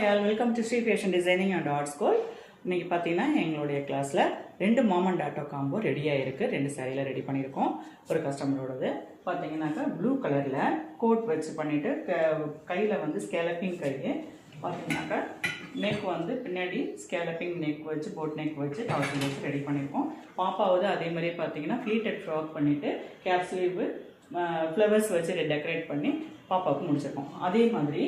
Hi all, welcome to Sri Fashion Designing and Art School. இன்னைக்கு பார்த்தீங்கன்னா எங்களுடைய கிளாஸில் 2 மாம் அண்ட் டாட்டோ காம்போ ரெடியாக இருக்குது. 2 சாரியில் ரெடி பண்ணியிருக்கோம். ஒரு கஸ்டமரோடது பார்த்தீங்கன்னாக்கா ப்ளூ கலரில் கோட் வச்சு பண்ணிவிட்டு கையில் வந்து ஸ்கேலப்பிங் கை பார்த்தீங்கன்னாக்கா நெக் வந்து பின்னாடி ஸ்கேலப்பிங் நெக் வச்சு போட் நெக் வச்சு டவுசர் வச்சு ரெடி பண்ணியிருக்கோம். பாப்பாவது அதே மாதிரி பார்த்தீங்கன்னா ஃப்ளீட்டட் ஃப்ராக் பண்ணிவிட்டு கேப் ஸ்லீவ் ஃப்ளவர்ஸ் வச்சு டெக்கரேட் பண்ணி பாப்பாவுக்கு முடிச்சிருக்கோம். அதே மாதிரி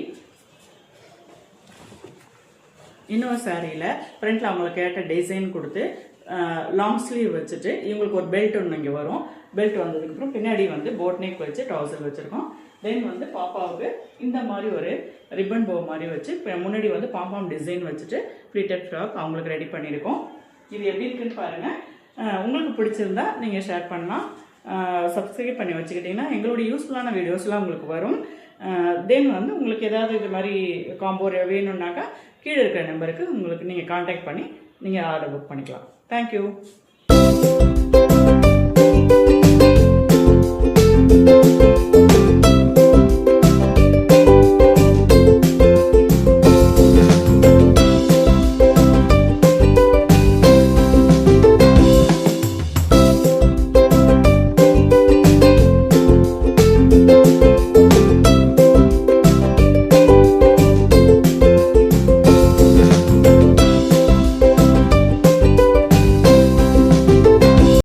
இன்னொரு சாரியில் ஃப்ரண்ட்டில் அவங்களுக்கு கேட்ட டிசைன் கொடுத்து லாங் ஸ்லீவ் வச்சுட்டு இவங்களுக்கு ஒரு பெல்ட் ஒன்று இங்கே வரும். பெல்ட் வந்ததுக்கப்புறம் பின்னாடி வந்து போட் நெக் வச்சு ட்ரௌசர் வச்சுருக்கோம். தென் வந்து பாப்பாவுக்கு இந்த மாதிரி ஒரு ரிப்பன் போ மாதிரி வச்சு முன்னாடி வந்து பாம்பாம் டிசைன் வச்சுட்டு ஃப்ளீட்டட் ஃப்ராக் அவங்களுக்கு ரெடி பண்ணியிருக்கோம். இது எப்படி இருக்குன்னு பாருங்கள். உங்களுக்கு பிடிச்சிருந்தா நீங்கள் ஷேர் பண்ணலாம். சப்ஸ்கிரைப் பண்ணி வச்சுக்கிட்டிங்கன்னா எங்களுடைய யூஸ்ஃபுல்லான வீடியோஸ்லாம் உங்களுக்கு வரும். தென் வந்து உங்களுக்கு ஏதாவது இது மாதிரி காம்போ வேணும்னாக்கா கீழே இருக்கிற நம்பருக்கு உங்களுக்கு நீங்கள் கான்டாக்ட் பண்ணி நீங்கள் ஆர்டர் புக் பண்ணிக்கலாம். தேங்க்யூ.